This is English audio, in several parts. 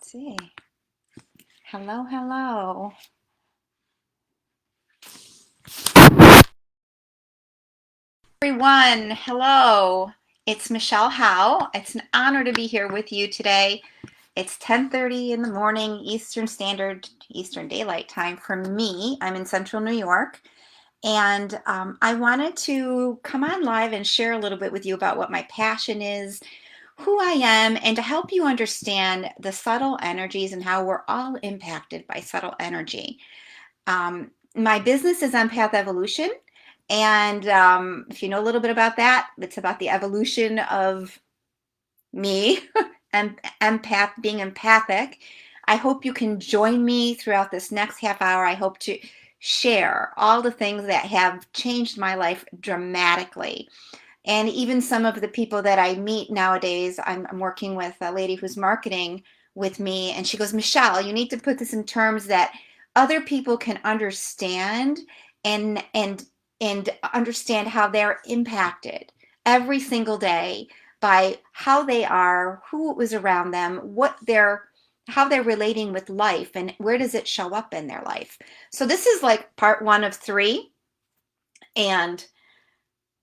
See. Hello, hello. Everyone, hello. It's Michelle Howe. It's an honor to be here with you today. It's 10:30 in the morning, Eastern Daylight Time for me. I'm in Central New York, and I wanted to come on live and share a little bit with you about what my passion is, who I am, and to help you understand the subtle energies and how we're all impacted by subtle energy. My business is Empath Evolution. And if you know a little bit about that, it's about the evolution of me and being empathic. I hope you can join me throughout this next half hour. I hope to share all the things that have changed my life dramatically. And even some of the people that I meet nowadays, I'm working with a lady who's marketing with me, and she goes, Michelle, you need to put this in terms that other people can understand and and and understand how they're impacted every single day by how they are, who was around them, how they're relating with life, and where does it show up in their life. So this is like part one of three, and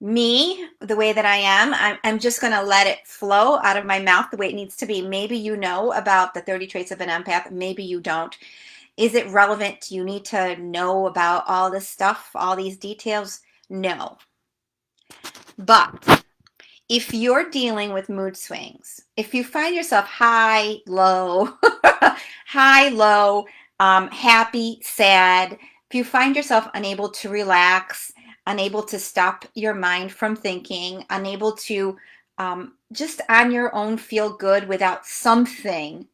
me, the way that I am, I'm just going to let it flow out of my mouth the way it needs to be. Maybe you know about the 30 traits of an empath, maybe you don't. Is it relevant? Do you need to know about all this stuff, all these details? No. But if you're dealing with mood swings, if you find yourself high, low, high, low, happy, sad, if you find yourself unable to relax, unable to stop your mind from thinking, unable to just on your own feel good without something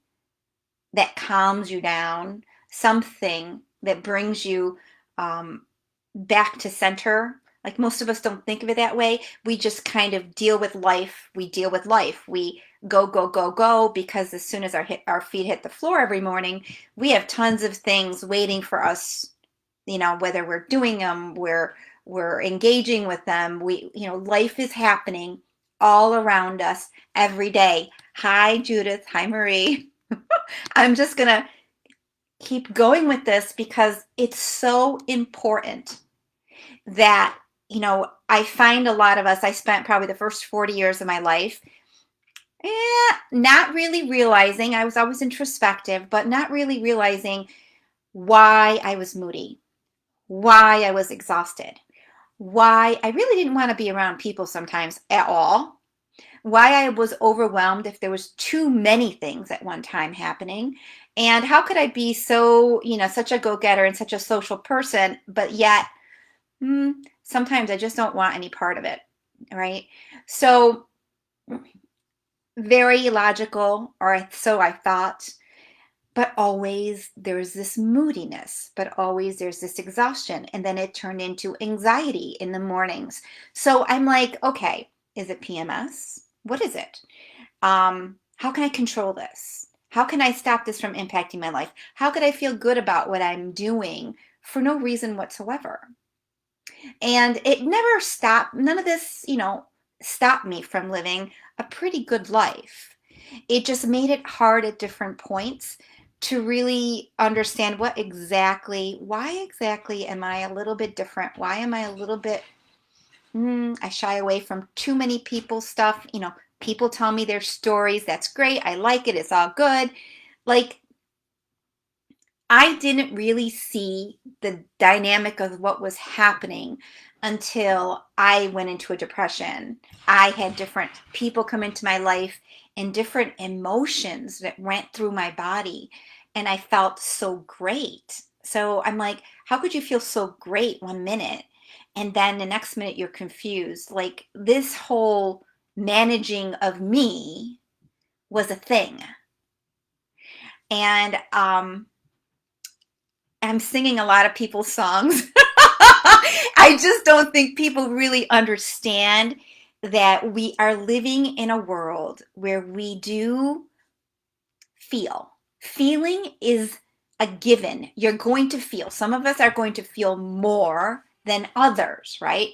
that calms you down, something that brings you back to center. Like most of us don't think of it that way. We just kind of deal with life. We deal with life. We go, go, go, go, because as soon as our feet hit the floor every morning, we have tons of things waiting for us, whether we're doing them, we're engaging with them. Life is happening all around us every day. Hi, Judith. Hi, Marie. I'm just going to keep going with this because it's so important that, I find a lot of us, I spent probably the first 40 years of my life, not really realizing, I was always introspective, but not really realizing why I was moody, why I was exhausted, why I really didn't want to be around people sometimes at all, why I was overwhelmed if there was too many things at one time happening, and how could I be so, such a go-getter and such a social person, but yet sometimes I just don't want any part of it, right? So very illogical, or so I thought, but always there's this moodiness, but always there's this exhaustion. And then it turned into anxiety in the mornings. So I'm like, okay, is it PMS? What is it? How can I control this? How can I stop this from impacting my life? How could I feel good about what I'm doing for no reason whatsoever? And it never stopped, none of this, stopped me from living a pretty good life. It just made it hard at different points to really understand why exactly am I a little bit different? Why am I a little bit, I shy away from too many people stuff. People tell me their stories. That's great. I like it. It's all good. Like, I didn't really see the dynamic of what was happening until I went into a depression. I had different people come into my life and different emotions that went through my body, and I felt so great. So I'm like, how could you feel so great one minute and then the next minute you're confused? Like, this whole managing of me was a thing. And I'm singing a lot of people's songs. I just don't think people really understand that we are living in a world where we do feel. Feeling is a given. You're going to feel. Some of us are going to feel more than others, right?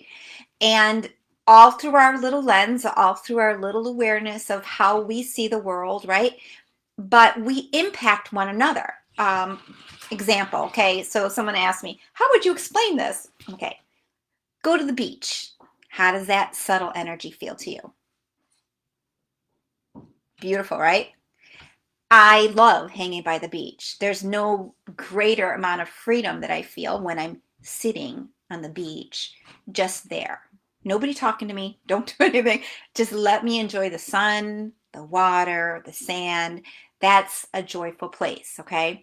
And all through our little lens, all through our little awareness of how we see the world, right? but we impact one another. Example, okay, so someone asked me, how would you explain this? Okay, go to the beach. How does that subtle energy feel to you? Beautiful, right? I love hanging by the beach. There's no greater amount of freedom that I feel when I'm sitting on the beach, just there. Nobody talking to me. Don't do anything. Just let me enjoy the sun, the water, the sand. That's a joyful place, okay?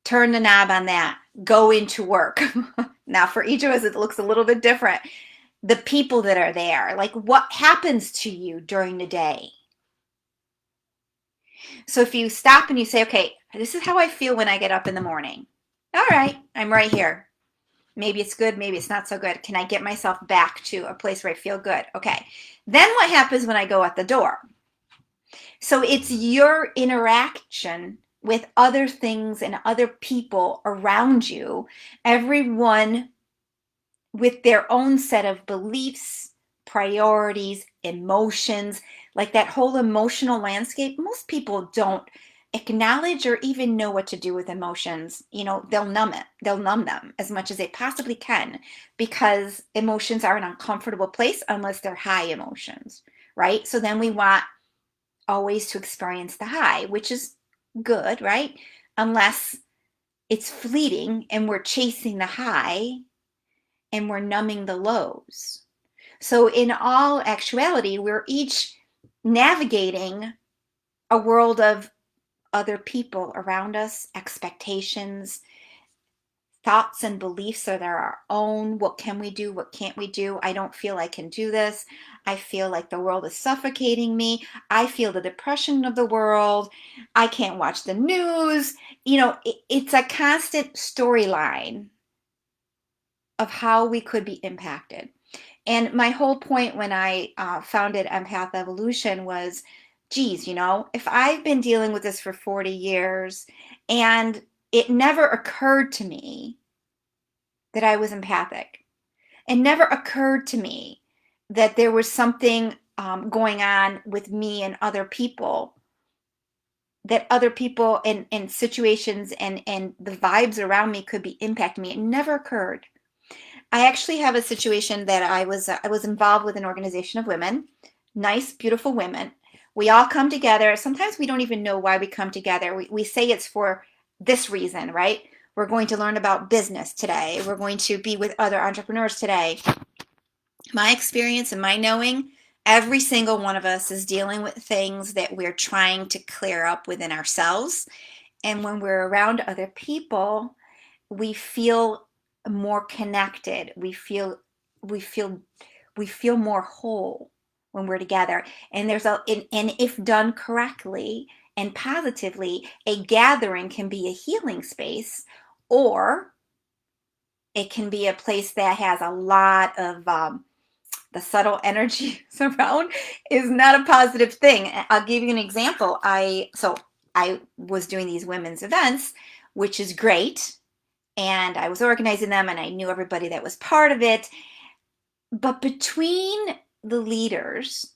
Turn the knob on that. Go into work. Now, for each of us, it looks a little bit different. The people that are there, like what happens to you during the day? So if you stop and you say, okay, this is how I feel when I get up in the morning. All right, I'm right here. Maybe it's good, maybe it's not so good. Can I get myself back to a place where I feel good? Okay. Then what happens when I go at the door? So it's your interaction with other things and other people around you, everyone with their own set of beliefs, priorities, emotions, like that whole emotional landscape. Most people don't acknowledge or even know what to do with emotions. You know, they'll numb it, they'll numb them as much as they possibly can because emotions are an uncomfortable place unless they're high emotions, right? So then we want always to experience the high, which is good, right? Unless it's fleeting and we're chasing the high and we're numbing the lows. So, in all actuality, we're each navigating a world of other people around us, expectations, thoughts and beliefs are our own. What can we do? What can't we do? I don't feel I can do this. I feel like the world is suffocating me. I feel the depression of the world. I can't watch the news. You know, it's a constant storyline of how we could be impacted. And my whole point when I founded Empath Evolution was, geez, you know, if I've been dealing with this for 40 years and it never occurred to me that I was empathic, it never occurred to me that there was something going on with me and other people, that other people and situations and the vibes around me could be impacting me. It never occurred. I actually have a situation that I was involved with an organization of women, nice, beautiful women. We all come together. Sometimes we don't even know why we come together. We say it's for this reason, right? We're going to learn about business today. We're going to be with other entrepreneurs today. My experience and my knowing, every single one of us is dealing with things that we're trying to clear up within ourselves. And when we're around other people, we feel more connected. We feel we feel more whole when we're together. And and if done correctly and positively, a gathering can be a healing space, or it can be a place that has a lot of the subtle energy around is not a positive thing. I'll give you an example. I was doing these women's events, which is great, and I was organizing them and I knew everybody that was part of it. But between the leaders,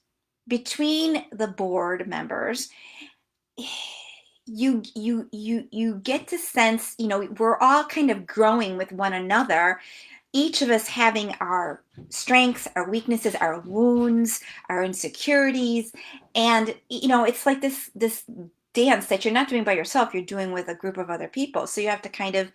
between the board members, you get to sense, you know, we're all kind of growing with one another, each of us having our strengths, our weaknesses, our wounds, our insecurities. And you know, it's like this dance that you're not doing by yourself, you're doing with a group of other people. So you have to kind of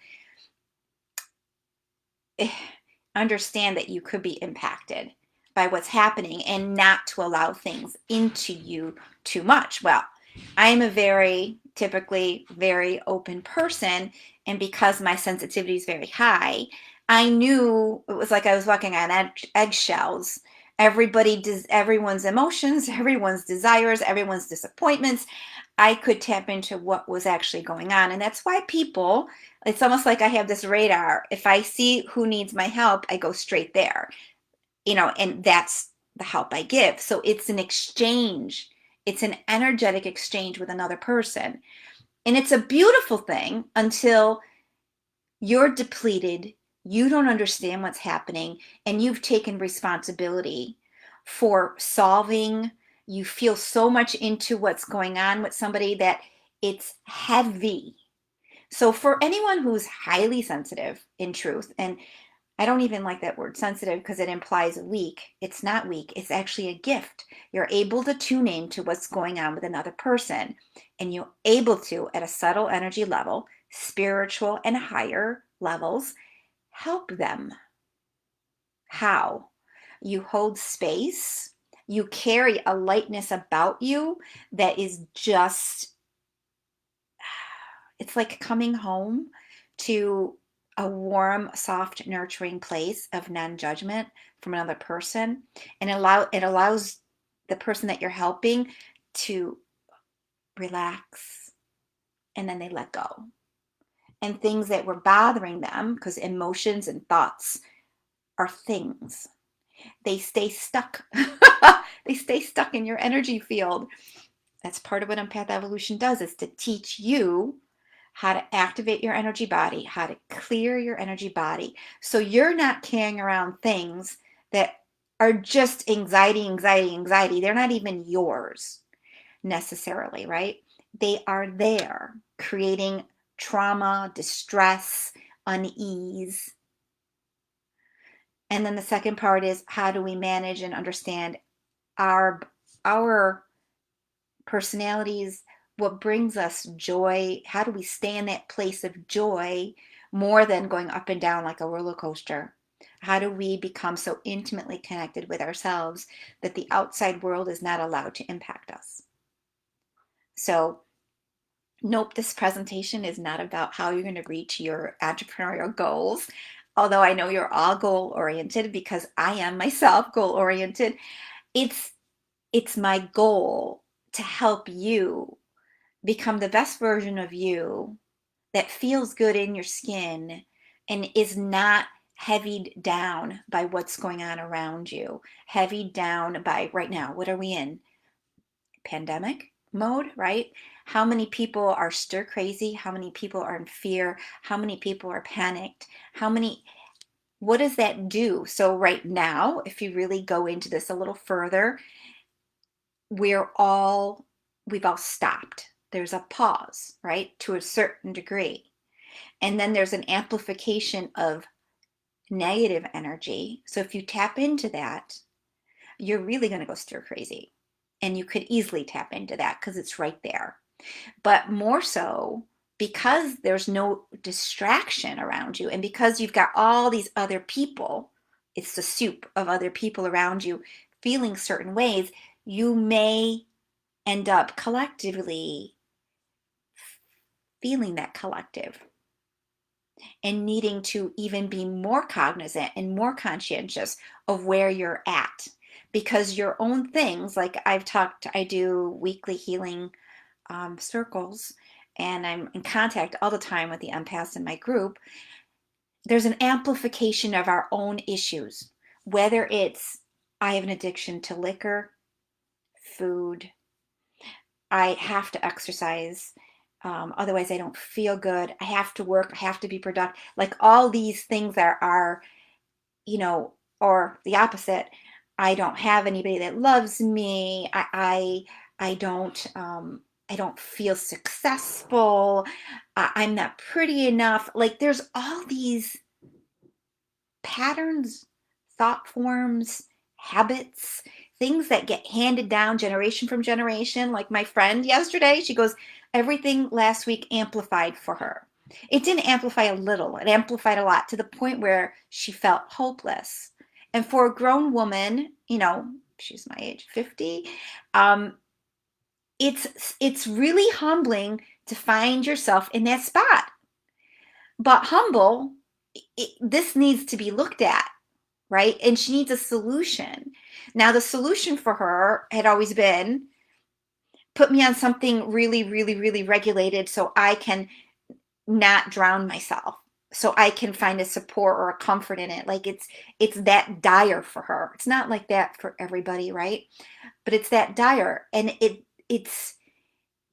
understand that you could be impacted by what's happening and not to allow things into you too much. Well, I'm a very typically very open person, and because my sensitivity is very high, I knew it was like I was walking on eggshells. Everyone's emotions, everyone's desires, everyone's disappointments. I could tap into what was actually going on. And that's why people, it's almost like I have this radar. If I see who needs my help, I go straight there, you know, and that's the help I give. So it's an exchange, it's an energetic exchange with another person. And it's a beautiful thing until you're depleted, you don't understand what's happening, and you've taken responsibility for solving You feel so much into what's going on with somebody that it's heavy. So for anyone who's highly sensitive in truth, and I don't even like that word sensitive because it implies weak. It's not weak. It's actually a gift. You're able to tune in to what's going on with another person, and you're able to, at a subtle energy level, spiritual and higher levels, help them. How? You hold space. You carry a lightness about you that is just, it's like coming home to a warm, soft, nurturing place of non-judgment from another person, and it allows the person that you're helping to relax, and then they let go. And things that were bothering them, because emotions and thoughts are things, they stay stuck. They stay stuck in your energy field. That's part of what empath evolution does, is to teach you how to activate your energy body, how to clear your energy body. So you're not carrying around things that are just anxiety, anxiety, anxiety. They're not even yours necessarily, right? They are there creating trauma, distress, unease. And then the second part is, how do we manage and understand our our personalities, what brings us joy? How do we stay in that place of joy more than going up and down like a roller coaster? How do we become so intimately connected with ourselves that the outside world is not allowed to impact us? So, nope, this presentation is not about how you're going to reach your entrepreneurial goals. Although I know you're all goal oriented, because I am myself goal oriented. It's my goal to help you become the best version of you that feels good in your skin and is not heavied down by what's going on around you. Heavied down by, right now, what are we in? Pandemic mode, right? How many people are stir crazy? How many people are in fear? How many people are panicked? What does that do? So right now, if you really go into this a little further, we're all we've all stopped. There's a pause, right? To a certain degree. And then there's an amplification of negative energy. So if you tap into that, you're really going to go stir crazy. And you could easily tap into that because it's right there. But more so, because there's no distraction around you, and because you've got all these other people, it's the soup of other people around you feeling certain ways, you may end up collectively feeling that collective and needing to even be more cognizant and more conscientious of where you're at, because your own things, like I do weekly healing circles, and I'm in contact all the time with the empaths in my group. There's an amplification of our own issues, whether it's, I have an addiction to liquor, food, I have to exercise. Otherwise, I don't feel good. I have to work. I have to be productive. Like all these things that are, or the opposite. I don't have anybody that loves me. I don't. I don't feel successful. I'm not pretty enough. Like there's all these patterns, thought forms, habits, things that get handed down generation from generation. Like my friend yesterday, she goes, everything last week amplified for her. It didn't amplify a little, it amplified a lot, to the point where she felt hopeless. And for a grown woman, she's my age, 50, it's really humbling to find yourself in that spot. But humble, this needs to be looked at, right? And she needs a solution. Now, the solution for her had always been, put me on something really, really, really regulated so I can not drown myself, so I can find a support or a comfort in it. Like it's that dire for her. It's not like that for everybody, right? But it's that dire, and it's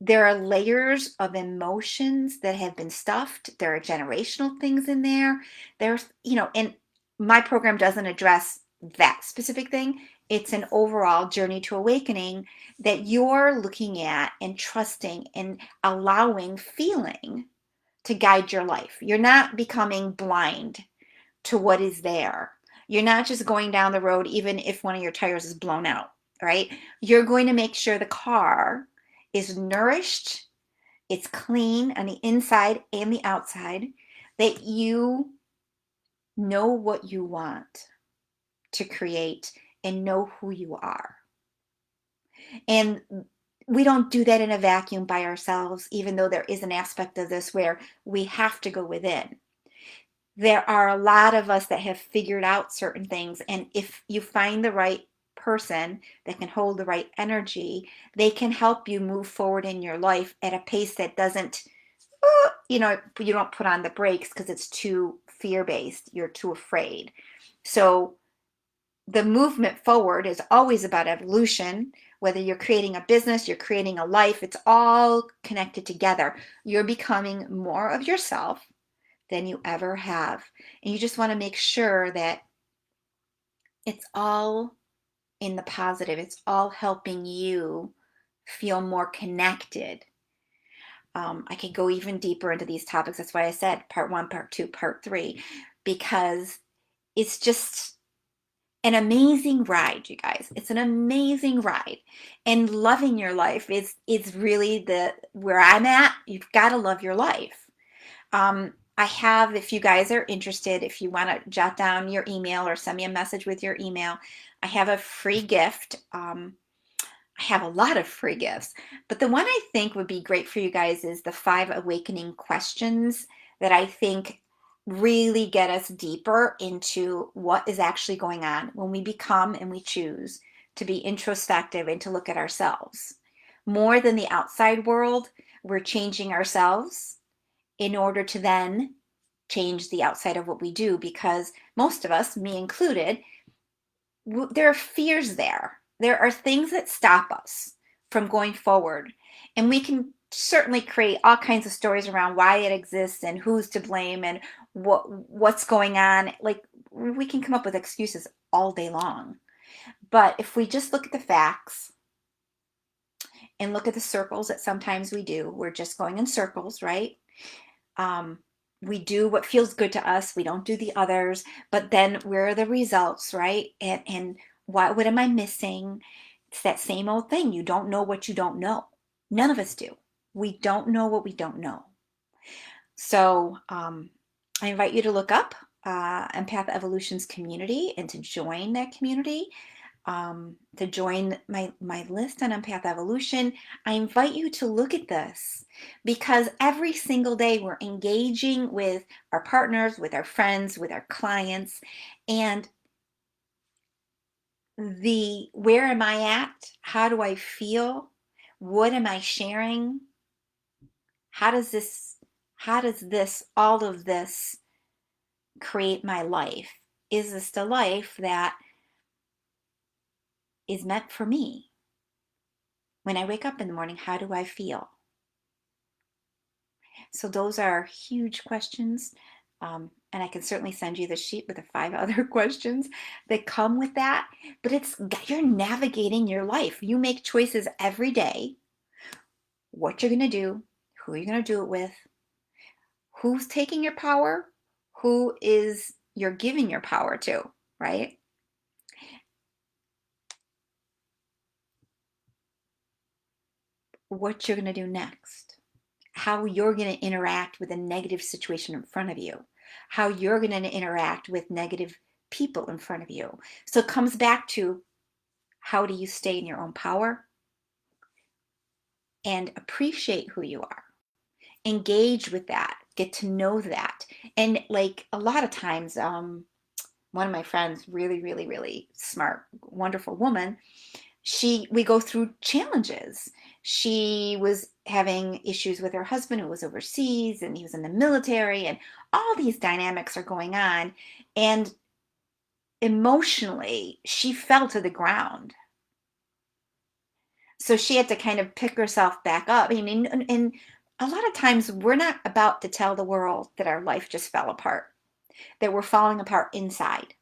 there are layers of emotions that have been stuffed. There are generational things in there. There's, and my program doesn't address that specific thing. It's an overall journey to awakening that you're looking at and trusting and allowing feeling to guide your life. You're not becoming blind to what is there. You're not just going down the road, even if one of your tires is blown out, right? You're going to make sure the car is nourished, it's clean on the inside and the outside, that you know what you want to create and know who you are. And we don't do that in a vacuum by ourselves, even though there is an aspect of this where we have to go within. There are a lot of us that have figured out certain things. And if you find the right person that can hold the right energy, they can help you move forward in your life at a pace that doesn't, you don't put on the brakes because it's too fear-based. You're too afraid. So the movement forward is always about evolution. Whether you're creating a business, you're creating a life, it's all connected together. You're becoming more of yourself than you ever have. And you just want to make sure that it's all in the positive. It's all helping you feel more connected. I could go even deeper into these topics. That's why I said part 1, part 2, part 3, because it's just an amazing ride, you guys. It's an amazing ride. And loving your life is really the where I'm at. You've got to love your life. I have, if you guys are interested, if you want to jot down your email or send me a message with your email, I have a free gift. I have a lot of free gifts, but the one I think would be great for you guys is the 5 awakening questions that I think really get us deeper into what is actually going on when we become and we choose to be introspective and to look at ourselves. More than the outside world, we're changing ourselves in order to then change the outside of what we do, because most of us, me included, there are fears there. There are things that stop us from going forward. And we can certainly create all kinds of stories around why it exists and who's to blame and what's going on. Like, we can come up with excuses all day long. But if we just look at the facts and look at the circles that sometimes we do, we're just going in circles, right? We do what feels good to us. We don't do the others. But then where are the results, right? And what am I missing? It's that same old thing. You don't know what you don't know. None of us do. We don't know what we don't know. So I invite you to look up Empath Evolution's community and to join that community. To join my list on Empath Evolution. I invite you to look at this, because every single day we're engaging with our partners, with our friends, with our clients, and the where am I at? How do I feel? What am I sharing? How does all of this create my life? Is this the life that is meant for me? When I wake up in the morning, how do I feel? So those are huge questions. And I can certainly send you the sheet with the 5 other questions that come with that. But you're navigating your life. You make choices every day. What you're going to do, who you're going to do it with, who's taking your power, who is you're giving your power to, right? What you're going to do next, how you're going to interact with a negative situation in front of you, how you're going to interact with negative people in front of you. So it comes back to, how do you stay in your own power and appreciate who you are? Engage with that, get to know that. And like a lot of times, one of my friends, really, really, really smart, wonderful woman, we go through challenges. She was having issues with her husband who was overseas and he was in the military, and all these dynamics are going on. And emotionally, she fell to the ground. So she had to kind of pick herself back up. I mean, and a lot of times we're not about to tell the world that our life just fell apart, that we're falling apart inside.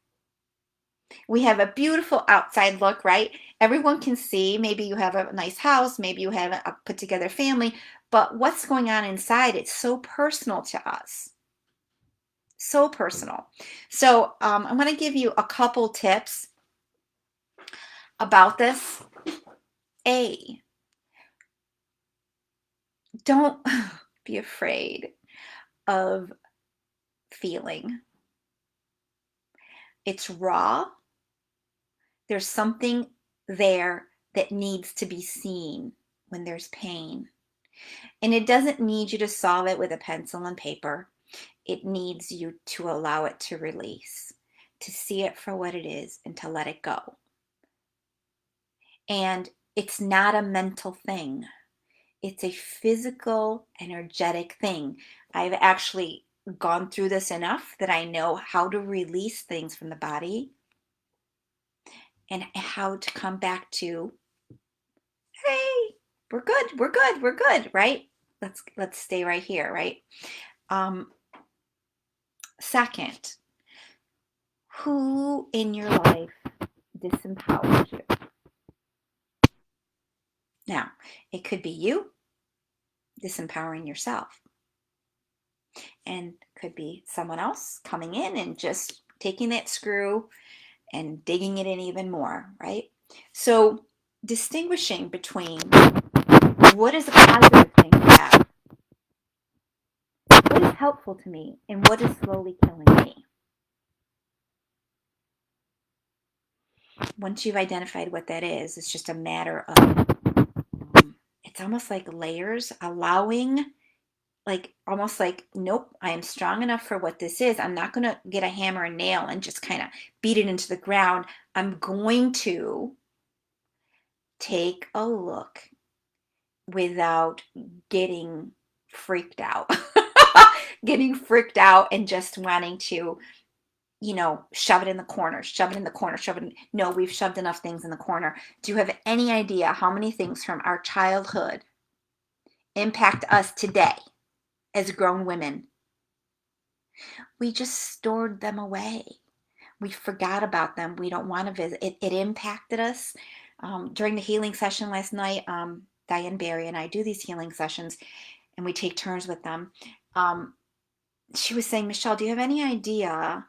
We have a beautiful outside look, right? Everyone can see. Maybe you have a nice house, maybe you have a put together family, but what's going on inside, it's so personal to us. So personal. So I'm going to give you a couple tips about this. A, don't be afraid of feeling. It's raw. There's something there that needs to be seen when there's pain. And it doesn't need you to solve it with a pencil and paper. It needs you to allow it to release, to see it for what it is, and to let it go. And it's not a mental thing. It's a physical, energetic thing. I've actually gone through this enough that I know how to release things from the body and how to come back to, hey, we're good, we're good, we're good, right? Let's stay right here, right? Second, who in your life disempowers you? Now, it could be you disempowering yourself, and could be someone else coming in and just taking that screw and digging it in even more, right? So, distinguishing between what is a positive thing to have, what is helpful to me, and what is slowly killing me. Once you've identified what that is, it's just a matter of, it's almost like layers, allowing, like almost like, nope, I am strong enough for what this is. I'm not going to get a hammer and nail and just kind of beat it into the ground. I'm going to take a look without getting freaked out. Getting freaked out and just wanting to, shove it in the corner, shove it in the corner, shove it in. No, we've shoved enough things in the corner. Do you have any idea how many things from our childhood impact us today as grown women? We just stored them away. We forgot about them. We don't want to visit. It impacted us. During the healing session last night, Diane Barry and I do these healing sessions, and we take turns with them. She was saying, Michelle, do you have any idea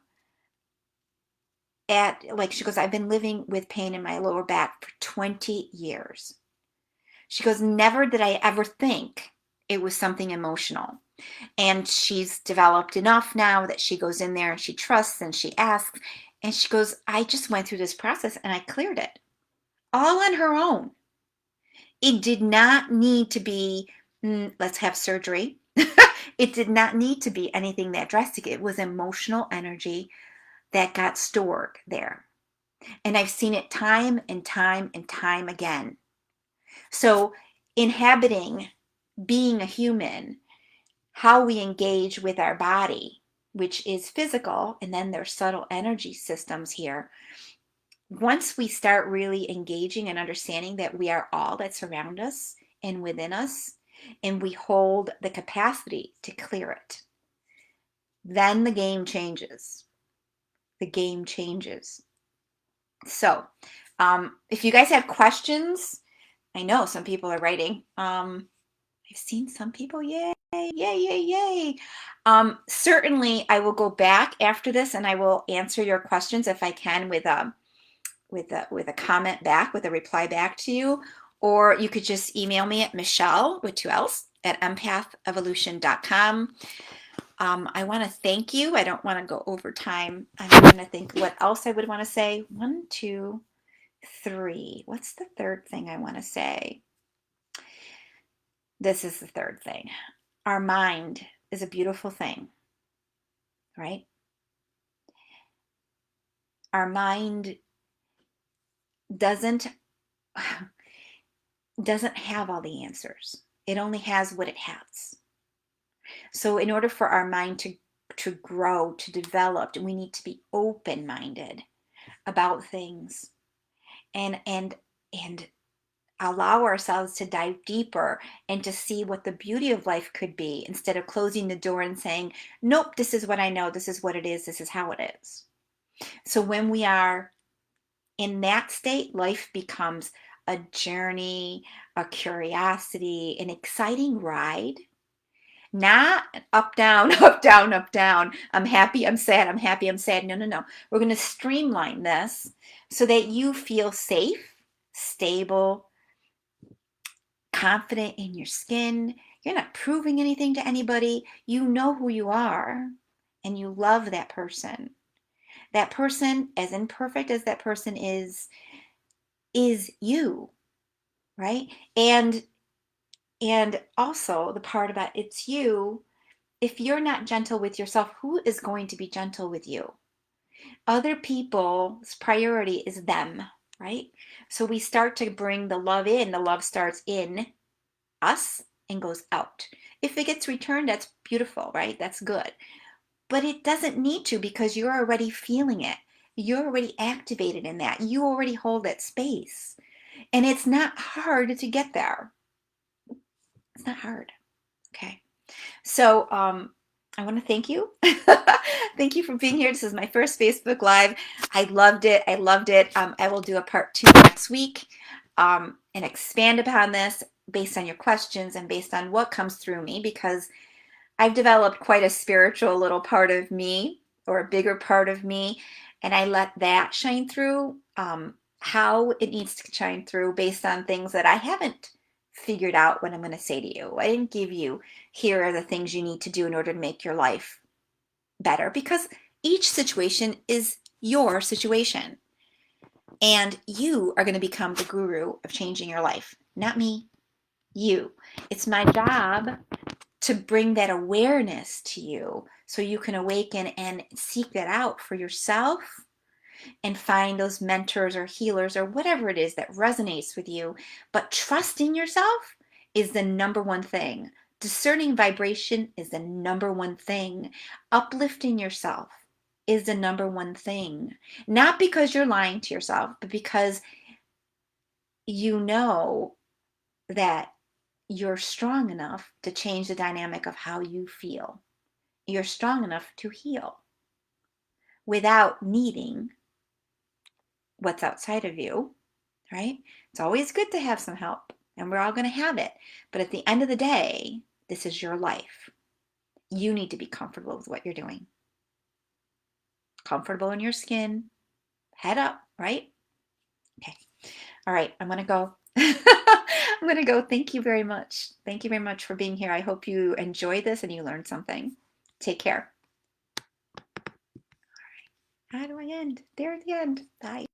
she goes, I've been living with pain in my lower back for 20 years. She goes, never did I ever think it was something emotional. And she's developed enough now that she goes in there and she trusts and she asks. And she goes, I just went through this process and I cleared it all on her own. It did not need to be, let's have surgery. It did not need to be anything that drastic. It was emotional energy that got stored there. And I've seen it time and time and time again. So, inhabiting being a human, how we engage with our body, which is physical, and then there's subtle energy systems here. Once we start really engaging and understanding that we are all that's around us and within us, and we hold the capacity to clear it, then the game changes. The game changes. So, if you guys have questions, I know some people are writing. I've seen some people, yay, yay, yay, yay. Certainly, I will go back after this and I will answer your questions if I can with a comment back, with a reply back to you. Or you could just email me at Michelle with 2 L's at empathevolution.com. I want to thank you. I don't want to go over time. I'm trying to think what else I would want to say. 1, 2, 3. What's the third thing I want to say? This is the third thing. Our mind is a beautiful thing, right? Our mind doesn't have all the answers. It only has what it has. So in order for our mind to grow, to develop, we need to be open-minded about things and allow ourselves to dive deeper and to see what the beauty of life could be, instead of closing the door and saying, nope, this is what I know, this is what it is, this is how it is. So when we are In that state, life becomes a journey, a curiosity, an exciting ride. Not up, down, up, down, up, down. I'm happy, I'm sad, I'm happy, I'm sad. No, no, no. We're going to streamline this so that you feel safe, stable, confident in your skin. You're not proving anything to anybody. You know who you are and you love that person. That person, as imperfect as that person is you, right? And also the part about it's you, if you're not gentle with yourself, who is going to be gentle with you? Other people's priority is them, right? So we start to bring the love in. The love starts in us and goes out. If it gets returned, that's beautiful, right? That's good. But it doesn't need to because you're already feeling it. You're already activated in that. You already hold that space. And it's not hard to get there. It's not hard. Okay. So I want to thank you. Thank you for being here. This is my first Facebook Live. I loved it. I loved it. I will do a part 2 next week and expand upon this based on your questions and based on what comes through me, because I've developed quite a spiritual little part of me, or a bigger part of me, and I let that shine through how it needs to shine through based on things that I haven't figured out what I'm going to say to you. I didn't give you, here are the things you need to do in order to make your life better, because each situation is your situation. And you are going to become the guru of changing your life, not me, you. It's my job to bring that awareness to you so you can awaken and seek that out for yourself and find those mentors or healers or whatever it is that resonates with you. But trusting yourself is the number one thing. Discerning vibration is the number one thing. Uplifting yourself is the number one thing. Not because you're lying to yourself, but because you know that you're strong enough to change the dynamic of how you feel. You're strong enough to heal without needing what's outside of you, right? It's always good to have some help, and we're all going to have it. But at the end of the day, this is your life. You need to be comfortable with what you're doing. Comfortable in your skin, head up, right? Okay. All right, I'm going to go. I'm going to go. Thank you very much. Thank you very much for being here. I hope you enjoyed this and you learned something. Take care. How do I end? There at the end. Bye.